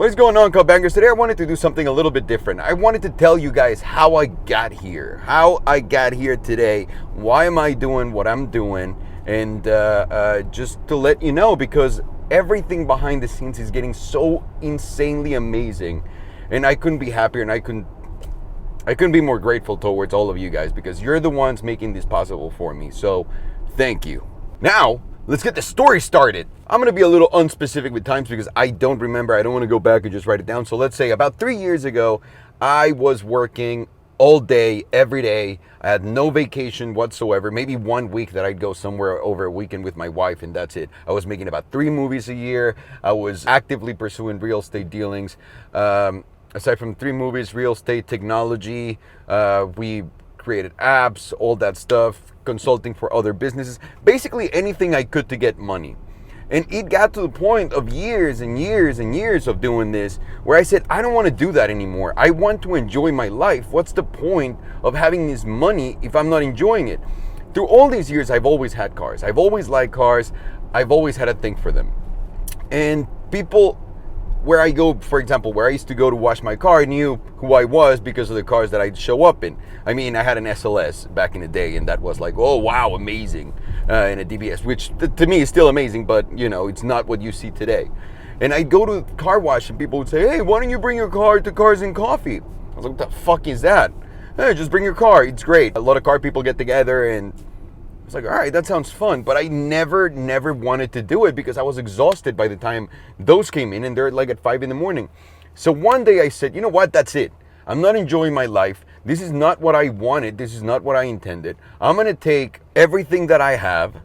What is going on, Cutbangers? Today I wanted to do something a little bit different. I wanted to tell you guys how I got here. How I got here today. Why am I doing what I'm doing? And just to let you know, because everything behind the scenes is getting so insanely amazing. And I couldn't be happier, and I couldn't be more grateful towards all of you guys, because you're the ones making this possible for me. So thank you. Now, let's get the story started. I'm going to be a little unspecific with times because I don't remember. I don't want to go back and just write it down. So let's say about 3 years ago, I was working all day, every day. I had no vacation whatsoever. Maybe 1 week that I'd go somewhere over a weekend with my wife, and that's it. I was making about 3 movies a year. I was actively pursuing real estate dealings. Aside from 3 movies, real estate, technology, we created apps, all that stuff, consulting for other businesses, basically anything I could to get money. And it got to the point of years and years and years of doing this where I said, I don't want to do that anymore. I want to enjoy my life. What's the point of having this money if I'm not enjoying it? Through all these years, I've always had cars. I've always liked cars. I've always had a thing for them. And people where I go, for example, where I used to go to wash my car, knew who I was because of the cars that I'd show up in. I mean, I had an SLS back in the day, and that was like, oh, wow, amazing, in a DBS, which to me is still amazing, but, you know, it's not what you see today. And I'd go to car wash, and people would say, hey, why don't you bring your car to Cars and Coffee? I was like, what the fuck is that? Hey, just bring your car. It's great. A lot of car people get together, and I was like, all right, that sounds fun. But I never wanted to do it because I was exhausted by the time those came in, and they're like at 5 in the morning. So one day I said, you know what, that's it. I'm not enjoying my life. This is not what I wanted. This is not what I intended. I'm going to take everything that I have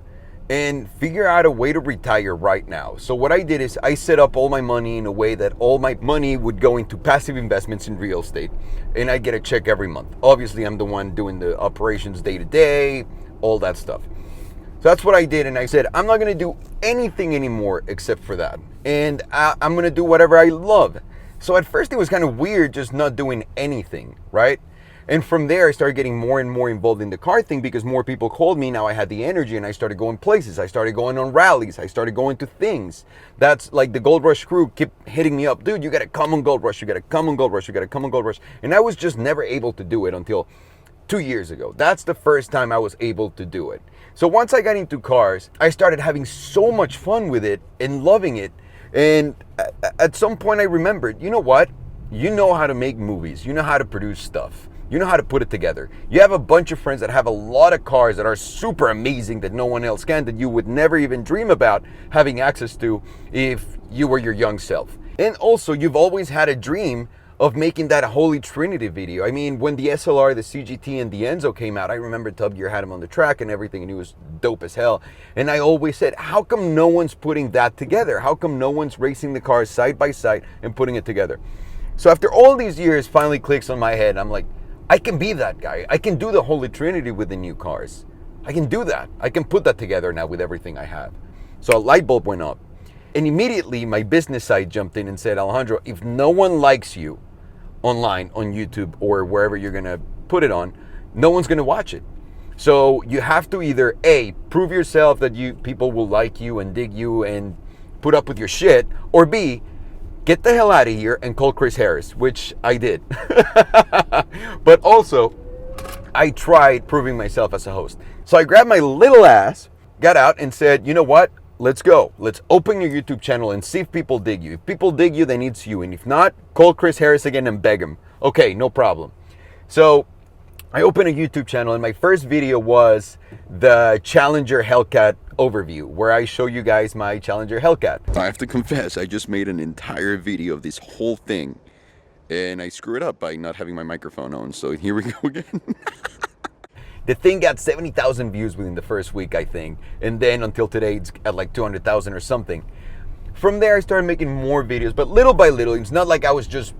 and figure out a way to retire right now. So what I did is I set up all my money in a way that all my money would go into passive investments in real estate, and I get a check every month. Obviously, I'm the one doing the operations day to day, all that stuff. So that's what I did, and I said, I'm not going to do anything anymore except for that. And I'm going to do whatever I love. So at first it was kind of weird just not doing anything, right? And from there, I started getting more and more involved in the car thing because more people called me. Now I had the energy, and I started going places. I started going on rallies. I started going to things. That's like the Gold Rush crew kept hitting me up. Dude, you got to come on Gold Rush. You got to come on Gold Rush. You got to come on Gold Rush. And I was just never able to do it until 2 years ago. That's the first time I was able to do it. So once I got into cars, I started having so much fun with it and loving it. And at some point I remembered, you know what? You know how to make movies. You know how to produce stuff. You know how to put it together. You have a bunch of friends that have a lot of cars that are super amazing that no one else can, that you would never even dream about having access to if you were your young self. And also, you've always had a dream of making that Holy Trinity video. I mean, when the SLR, the CGT, and the Enzo came out, I remember Top Gear had him on the track and everything, and he was dope as hell. And I always said, how come no one's putting that together? How come no one's racing the cars side by side and putting it together? So after all these years, finally clicks on my head. I'm like, I can be that guy. I can do the Holy Trinity with the new cars. I can do that. I can put that together now with everything I have. So a light bulb went up. And immediately my business side jumped in and said, Alejandro, if no one likes you online on YouTube or wherever you're gonna put it on, no one's gonna watch it. So you have to either A, prove yourself that people will like you and dig you and put up with your shit, or B, get the hell out of here and call Chris Harris, which I did. But also, I tried proving myself as a host. So I grabbed my little ass, got out and said, you know what? Let's go. Let's open your YouTube channel and see if people dig you. If people dig you, then it's you. And if not, call Chris Harris again and beg him. Okay, no problem. So I opened a YouTube channel, and my first video was the Challenger Hellcat overview, where I show you guys my Challenger Hellcat. I have to confess, I just made an entire video of this whole thing, and I screw it up by not having my microphone on. So here we go again. The thing got 70,000 views within the first week, I think. And then until today, it's at like 200,000 or something. From there, I started making more videos, but little by little. It's not like I was just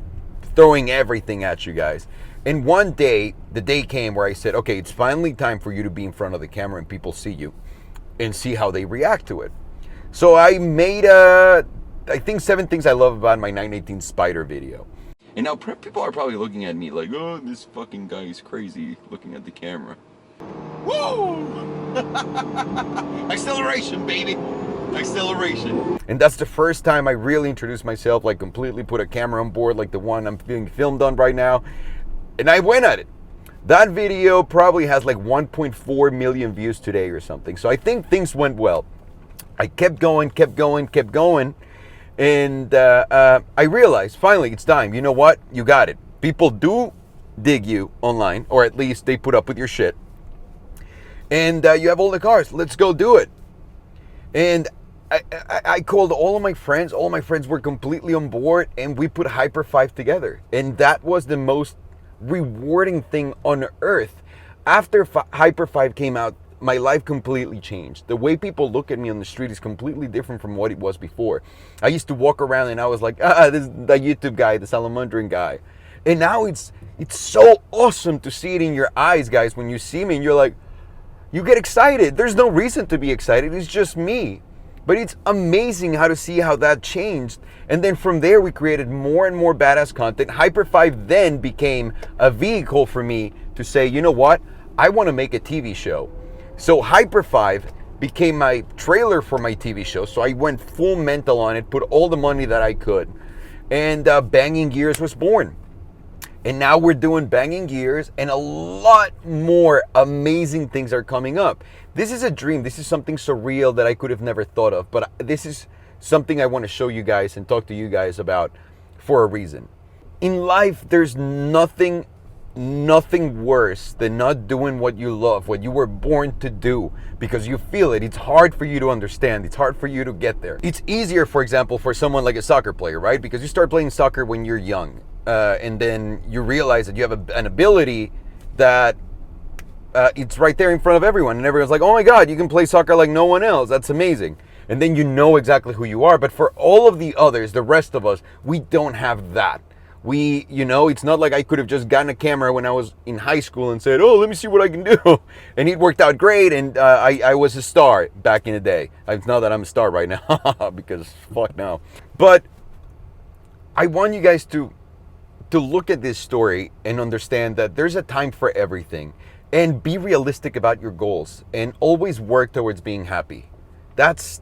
throwing everything at you guys. And one day, the day came where I said, okay, it's finally time for you to be in front of the camera and people see you and see how they react to it. So I made I think 7 things I love about my 918 Spider video. And now people are probably looking at me like, oh, this fucking guy is crazy looking at the camera. Woo! Acceleration, baby. acceleration. And that's the first time I really introduced myself, like completely put a camera on board, like the one I'm being filmed on right now. And I went at it. That video probably has like 1.4 million views today or something. So I think things went well. I kept going. And I realized finally it's time. You know what? You got it. People do dig you online, or at least they put up with your shit. And you have all the cars. Let's go do it. And I called all of my friends. All my friends were completely on board, and we put Hyper 5 together. And that was the most rewarding thing on earth. After Hyper 5 came out, my life completely changed. The way people look at me on the street is completely different from what it was before. I used to walk around and I was like, this is the YouTube guy, the Salomondrin guy. And now it's so awesome to see it in your eyes, guys. When you see me and you're like, you get excited. There's no reason to be excited. It's just me. But it's amazing how to see how that changed. And then from there, we created more and more badass content. Hyper 5 then became a vehicle for me to say, you know what? I want to make a TV show. So Hyper 5 became my trailer for my TV show. So I went full mental on it, put all the money that I could. And Banging Gears was born. And now we're doing Banging Gears, and a lot more amazing things are coming up. This is a dream. This is something surreal that I could have never thought of. But this is something I want to show you guys and talk to you guys about for a reason. In life, there's nothing worse than not doing what you love, what you were born to do, because you feel it. It's hard for you to understand. It's hard for you to get there. It's easier, for example, for someone like a soccer player, right? Because you start playing soccer when you're young. And then you realize that you have an ability that it's right there in front of everyone. And everyone's like, oh my God, you can play soccer like no one else. That's amazing. And then you know exactly who you are. But for all of the others, the rest of us, we don't have that. It's not like I could have just gotten a camera when I was in high school and said, oh, let me see what I can do. And it worked out great. And I was a star back in the day. It's not that I'm a star right now because fuck no. But I want you guys to look at this story and understand that there's a time for everything, and be realistic about your goals and always work towards being happy. That's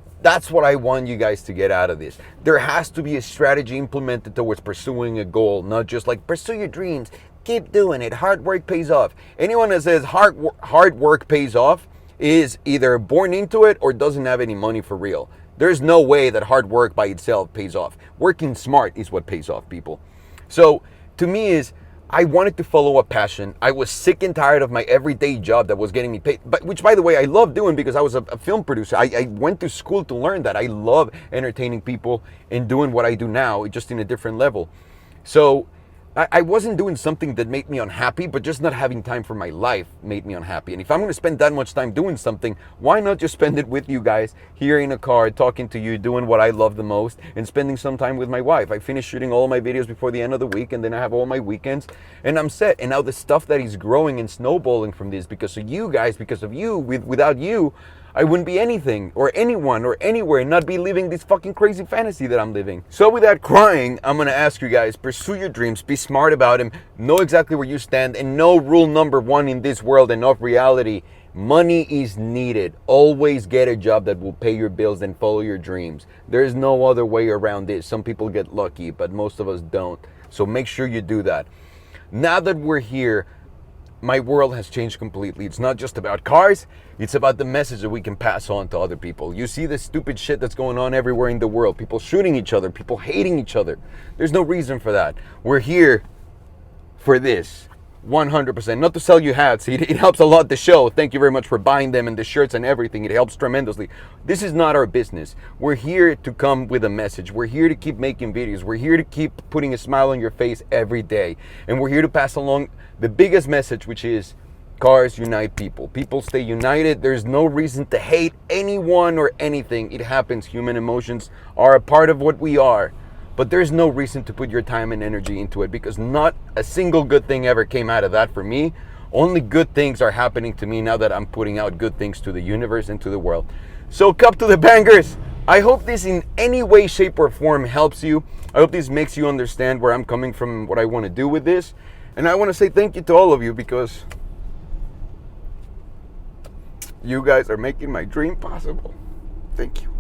what I want you guys to get out of this. There has to be a strategy implemented towards pursuing a goal, not just like pursue your dreams, keep doing it, hard work pays off. Anyone that says hard work pays off is either born into it or doesn't have any money for real. There's no way that hard work by itself pays off. Working smart is what pays off, people. So to me I wanted to follow a passion. I was sick and tired of my everyday job that was getting me paid, but which, by the way, I love doing because I was a film producer. I went to school to learn that. I love entertaining people and doing what I do now, just in a different level. So I wasn't doing something that made me unhappy, but just not having time for my life made me unhappy. And if I'm going to spend that much time doing something, why not just spend it with you guys, here in a car, talking to you, doing what I love the most, and spending some time with my wife. I finished shooting all my videos before the end of the week, and then I have all my weekends, and I'm set. And now the stuff that is growing and snowballing from this, because of you guys, because of you, without you, I wouldn't be anything or anyone or anywhere and not be living this fucking crazy fantasy that I'm living. So without crying, I'm gonna ask you guys, pursue your dreams, be smart about them, know exactly where you stand, and know rule number one in this world and of reality: money is needed. Always get a job that will pay your bills and follow your dreams. There's no other way around this. Some people get lucky, but most of us don't. So make sure you do that. Now that we're here, my world has changed completely. It's not just about cars, it's about the message that we can pass on to other people. You see the stupid shit that's going on everywhere in the world. People shooting each other, people hating each other. There's no reason for that. We're here for this, 100%. Not to sell you hats, it helps a lot the show. Thank you very much for buying them and the shirts and everything. It helps tremendously. This is not our business. We're here to come with a message. We're here to keep making videos. We're here to keep putting a smile on your face every day. And we're here to pass along the biggest message, which is cars unite people. People stay united. There's no reason to hate anyone or anything. It happens. Human emotions are a part of what we are. But there's no reason to put your time and energy into it, because not a single good thing ever came out of that for me. Only good things are happening to me now that I'm putting out good things to the universe and to the world. So cup to the bangers. I hope this in any way, shape, or form helps you. I hope this makes you understand where I'm coming from, what I want to do with this. And I want to say thank you to all of you, because you guys are making my dream possible. Thank you.